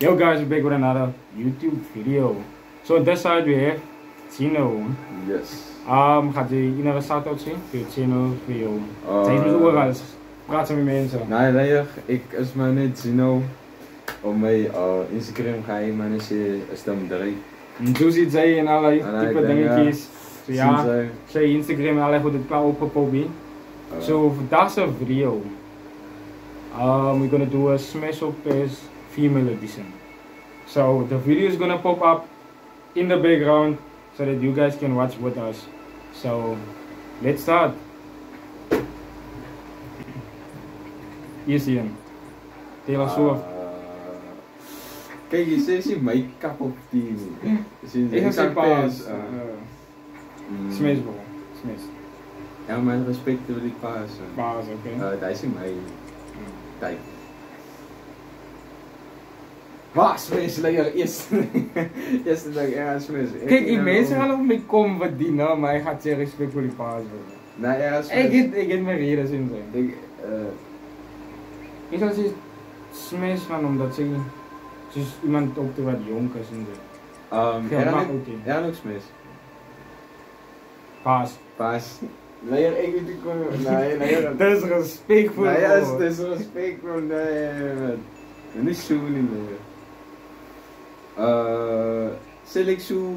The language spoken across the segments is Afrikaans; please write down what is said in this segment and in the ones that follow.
Yo guys, we're back with another YouTube video. So on this side we have Tino. Yes. Gaat jy enige shout-out sê vir jou channel, vir jou... Sy is met oral, praat sy met mense. Nee, ik is maar net Zino. Op mijn Instagram ga je maar eens stem draaien. En zo ziet zij en allerlei type dingetjes. So ja, sy Instagram en allerlei goed het klaar opgepop hier. So vandaag's video. We're gonna do a Smash Up PES female edition. So the video is gonna pop up in the background so that you guys can watch with us. So let's start. Hier zie je hem. Taylor Swift. Kijk, je ziet mijn kap op die. Ik ga zeggen paas. Smash bro. Smash. Ja, mijn respect voor die paas. Paas, oké. Dat is mijn tijd. Wat? Smash, eerste dag, ja, Smash. Kijk, die mensen gaan op mij komen wat die nou, maar hij gaat zeggen respect voor die paas bro. Nou ja, Smash. Ik heb mijn reden zin zijn. Ik zou zeggen Smash van omdat ze dus iemand ook te wat jong is en zo. Ja, nog Smash. Paas. Paas. Nee, ik weet niet nee. Dat is respectvol. Nee, dat is respectvol, nee. Dat is zo niet meer. Select zo.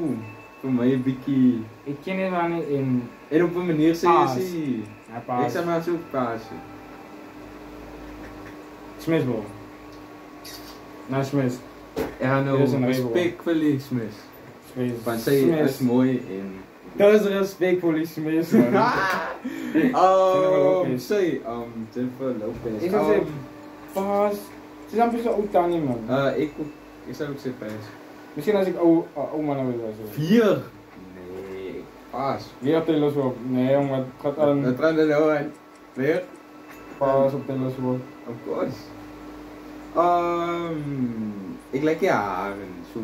Voor mij een beetje. Ik ken het maar niet in... En op een manier zeg je ja, paas. Ik zeg maar zo paas. Smash bro. Nou, Smash. Ja, nou, respect voor die Smash. Smash. Want zij is mooi in... Dat is respect voor die Smash, man. Zij, Jennifer Lopez. Ik zou zeggen, paas. Ze is amper zo oud dan niet, man. Ik zou ook zeggen paas. Misschien als ik oma nou wil zo. 4? Nee, paas. Weer op Taylor Swift. Nee, jongen, het gaat aan... Het gaat er nou aan. Weer? Paas op Taylor Swift. Of course. Ik lijk je haren, zo...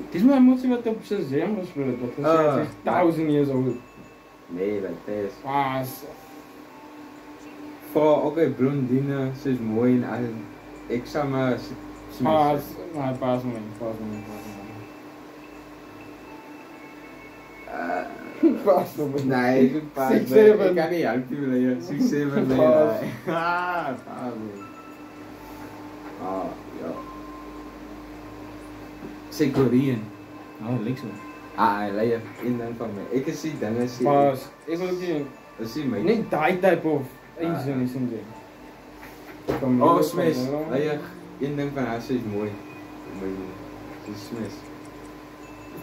Het is mijn emotie wat op zijn zem gespeeld wordt. Dat is 1000 years old. Nee, dat is... Paas. Vooral ook een blondine, ze is mooi en al. Ik zou maar... Paas. Nee, paas me. Paas me. Nee, ik doe paas. 6-7. Ik kan niet helpen, meneer. 6-7, nee. Paas. Ja. Zeg Korean. Oh, links zo. Leier. In dan van mij. Ik zie dan eens. Paas. Ik wil ook niet. Dat zie mij. Nee, die type of. Eén zin is een zin. Oh, Smash. Leier. In dan van haar, ze is mooi. Ze is Smash.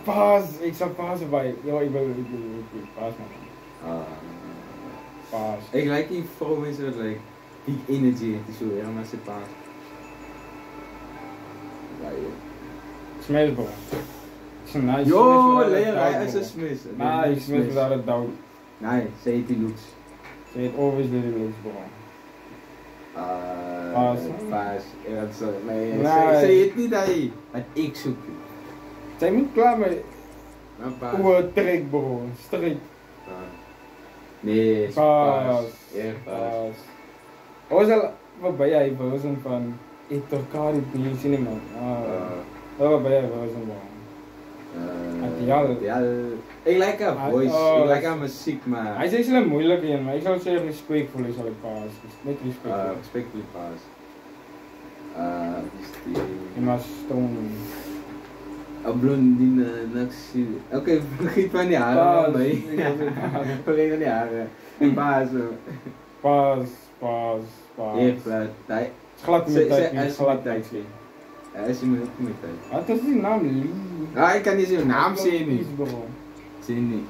Paas. Ik zou paas erbij. Ja, ik wil paas man. Paas. Ik lijk die vrouw mensen dat like peak energy. Het is zo helemaal ze paas. Smash bro. It's a nice Yo, hij is een Smash. Nee, Smash without a doubt. Nee, ze heet die looks. Ze heet always the looks bro. Paas. Ja, dat is zo. Nee, ze heet niet hij. Het ik zoek. Zij moet klaar met hoe trek bro. Strik. Nee, paas. Ja, paas. Was al, wat ben jij versen van Etorkari Cinema? Wat ben jij versen van? Ja, ik like haar voice, ik like haar muziek, maar... Hij is heel moeilijk in, maar ik zou zeggen respectvol is al een paas. Niet respectvol. Respectvol paas. Je mag stone. Een blondine, naxi... Oké, vergeet van die haren man, mee. Vergeet van die haren. En paas. Paas. Heel plat. Het is glad met tijd. Hij is glad tijd. Hij is in mijn tijd. Wat is die naam? Lee? Ik kan niet zijn naam zien. Zie niet.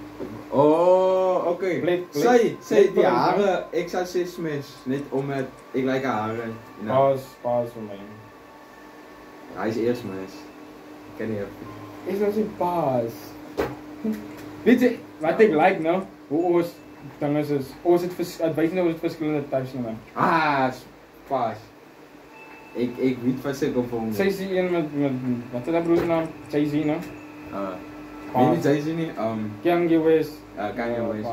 Oh, oké. Zij, die haren. Ik zou zeggen Smash. Niet om het. Ik lijk haren. Paas voor mij. Hij is eerst Smash. Ik ken niet even. Ik zou zeggen paas. Weet je, wat ik like nou? Hoe dan is het. Het weet niet hoe het verschillende types zijn. Paas. Ik weet wat ze gevonden. Zij zie je met wat is dat broers naam? Zij zie je weet niet, zij zie niet. Kanye West. Kanye West.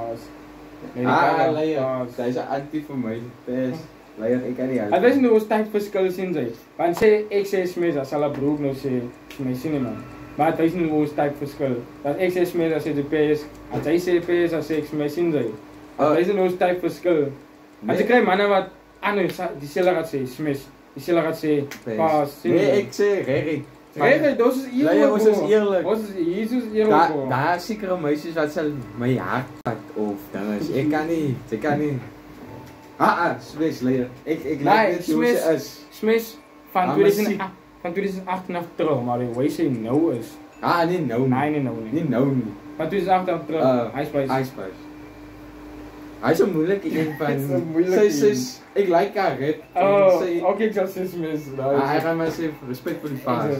Paas. Zij is een anti voor mij. Best. Leier, ek kan nie help. Het is nou 'n tyd verskil sien jy. Want sê ek sê smes, dan sal 'n broek nou sê smes nie man. Maar dit is nou 'n tyd verskil. Dat ek sê smes, dan sê die PS, as hy sê PS, dan sê ek smes sien jy. Dit is nou 'n tyd verskil. As jy kry manne wat anders dieselfde gaan sê smes, dieselfde gaan sê pas. Nee, ek sê regtig. Regtig, dit is eerlik. Ons is eerlik. Ons is Jesus eerlik. Daar is sekere meisies wat sal my hart vat of dinges. Ek kan nie, ek kan nie. Smes leier. Ek like dit hoe sy is. Smes van 2008 na terug, maar hoe sy nou is. Nie nou nie. Nee, nou nie. Nie nou nie. Van 2008 na terug. Ice Spice. Hy is so moeilik een van sy ek like haar red. Okay, ek sal sê smes. Hy gaan maar sê respek vir die paas.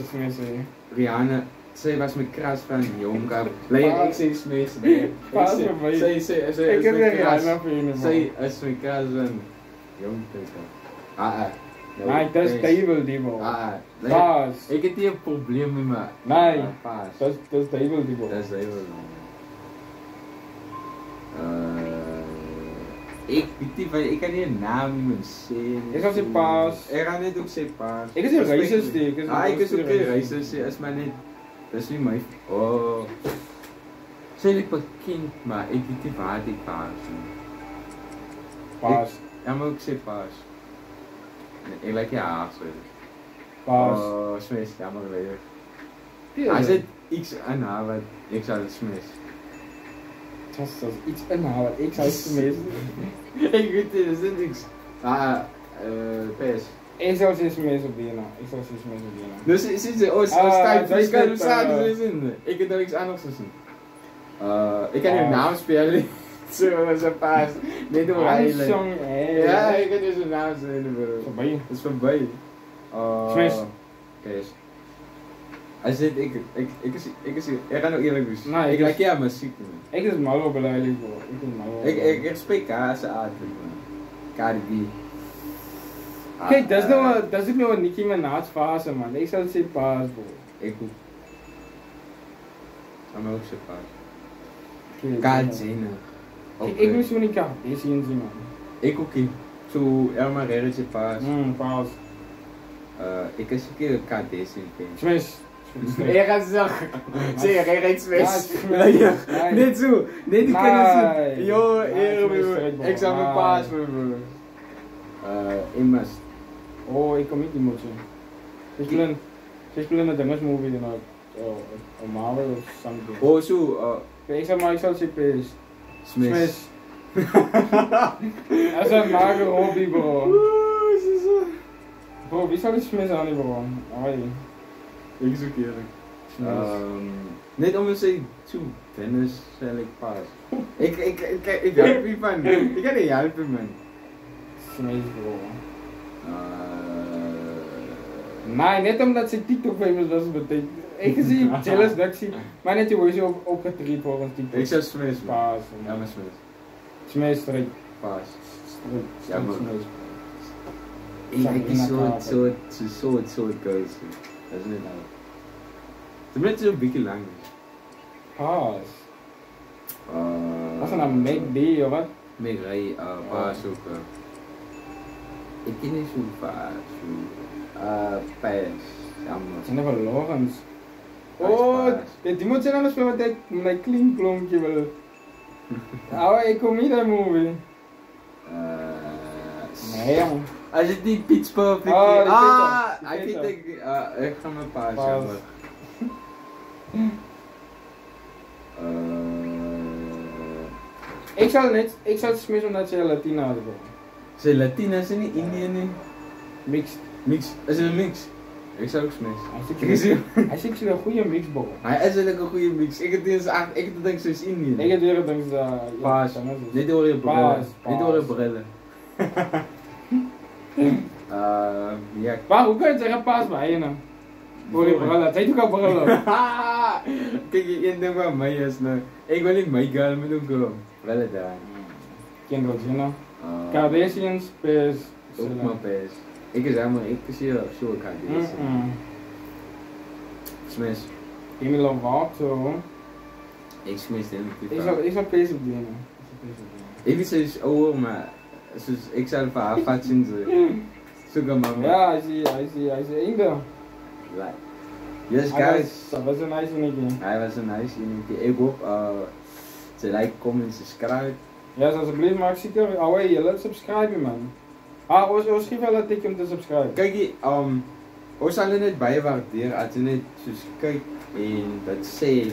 Rihanna, sy was my crush van jong. Leier ek sê smes. Paas vir my. Sy ek het Rihanna vir hom. Sy is my crush van jong. Nee, dis duiwel die bal. Paas. Ek het nie 'n probleem met my. Nee. Paas. Dis duiwel die bal. Dis duiwel. Ek weet nie, ek kan nie 'n naam iemand sê nie. Ek sal sê paas. Ek gaan net ook sê paas. Ek is 'n racist die. Ek is ook 'n racist, is maar net dis nie my. Sê ek bekend, maar ek weet nie waar die paas is. Paas. Ja, maar ook sê paas. Ek like haar so. Paas. Smes, jammer leier. As dit iets aan haar wat ek sal smes. Das iets inhoud. Ik zou smes. Ik weet het, dat is niks. PS. Ik zou ze smes op die nou. Ik zou ze smes op die nou. Dus ziet ze, als tijd verschil staat er in. Ik heb er niks anders gezien. Ik kan je naam spelen. Zo, dat is paas. Nee, doe maar eigenlijk. Ja, ik kan je zijn naam spelen. Voorbij. Dat is voorbij. Smes. PS. Als dit, ik ga nou eerlijk dus. Nee, ik like ja muziek. Ik is mal op beleidig bro. Ik respect haar se aard. Cardi B. Kijk, dat is ook nou een Nicki Minaj fase man. Ik zou zeggen paas bro. Ik ook. Ik zou ook zeggen paas. Kajina. Ik moet zo niet kaart, deze zien man. Ik ook niet. Zo Elma Reretje paas. Paas. Ik is een keer een KD zien. Smes. Ik ga zeggen, zeg jij reeds mis. Niet zo, niet die kunnen zien. Yo, ik zou mijn paas voor immers. Oh, ik kom niet die moeite. Ze spelen een Dennis movie dan een Marvel of something. Oh zo. Ik zal zeggen Smes. Dat is een mager hobby bro. Bro, wie zal die smes aan bro? Ik zoek eerlijk. Net om te zeggen, Dennis zal ik paas. Ik help je van. Ik kan niet helpen man. Smes bro. Nee, net omdat ze TikTok famous was betekent. Ik zie jealous dat ik zie, maar net die hoe ze opgetreden volgens TikTok. Ik zou smes paas. Ja, maar smes. Smes straight. Paas. Ja, maar smes. Ik is soort girls. Dat is niet nou. Het is net zo'n beetje lang. Paas. Was er nou McD of wat? McRae, paas ook. Ik ken niet zo paas. Paas. Het zijn even Lawrence. Oh, die moet zijn anders met mijn klinklonkje wel. Oh, ik kom niet uit movie. Nee jong. Als je die Pizza ik ga mijn paas hebben. Ik zal smis omdat ze Latina hadden. Ze Latina zijn niet Indiën niet? Mixed. Is het een mix? Ik zou ook smis. Hij is een goede mix bro. Hij is een goede mix. Ik heb denk zo is Indië. Ik heb weer denk paas. Niet door je brillen. Niet door je brillen. Ja. Maar hoe kan je zeggen paas bij je nou? Voor die brillen, zij doet ook brillen. Kijk, je ding van mij is nou. Ik wil niet mijn girl, maar ook girl. Brillen daar. Kendall Jenner. Kardashians, PS. Ook maar PS. Ik is helemaal, ik zie zo'n Kardashian. Smes. Demi Lovato. Ik smis hem. Ik zou PS op die. Ik weet ze is ouder, maar soos ek sal vir haar vat sien so. Soek hom man. Ja, hy is einde. Like. Yes guys. Dat was 'n nice enetjie. Hy was 'n nice enetjie. Ek hoop sy like, comment, subscribe. Ja, asseblief maak seker alweer julle subscribe man. Ons gee hulle 'n tikkie om te subscribe. Kykie, ons sal net baie waardeer as jy net soos kyk en dit sê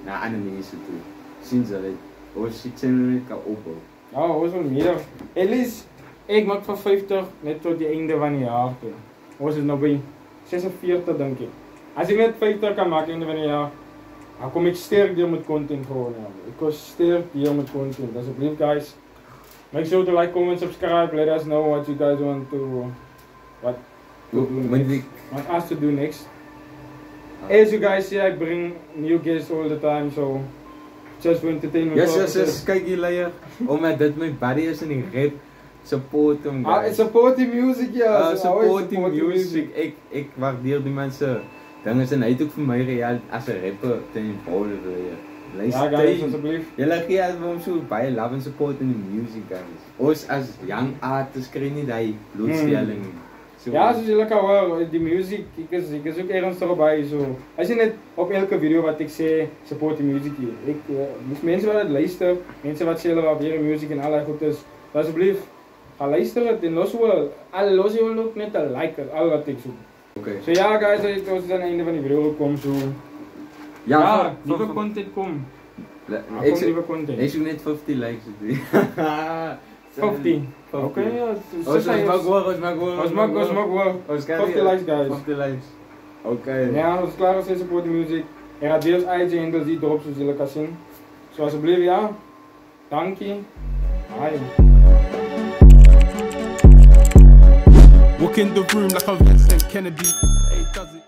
na ander mense toe. Sien jy dit? Ons sit net kan opbou. Ja, ons wil meer. At least ek maak van 50 net tot die einde van die jaar toe. Ons is nou by 46 dink ek. As ek net 50 kan maak einde van die jaar, dan kom ek sterk deur met content gewoon. Ja. Ek kom sterk deur met content. Asseblief guys, make sure to like, comment, subscribe. Let us know what you guys want to what us to do next. As you guys see, I bring new guests all the time, so just for entertainment. Yes, kyk hier leier. Omdat dit my buddy is in die rap, support hom guys. Support die music ja. Support die music. Ek waardeer die mense. Dinge en hy het ook vir my real as 'n rapper te involve leier. Ja guys, asseblief. Julle gee as hom so baie love and support in die music guys. Ons as young artists kry nie daai blootstelling nie. So, ja, soos julle kan hoor, die music, ek is ook ernstig erbij, so. As jy net op elke video wat ek sê, support die music hier. Mense wat het luister, mense wat sê hulle waardeer die music en allerlei goed is, asseblief, ga luister het en los jy wel ook net een like, al wat ek soek. Okay. So ja guys, ons is aan die einde van die video gekom, so. Ja, nieuwe content kom. Kom nieuwe content. Ek soek net 50 likes op die. 50. Okay, ja. Ons maak hoor. 50 likes guys. 50 likes. Okay. Ja, ons is klaar as jy support die music. En gaat deels IG handles die drop soos julle kan sien. So asseblief ja. Dankie. Bye. Walk in the room like I'm Vincent Kennedy. Hey, does it?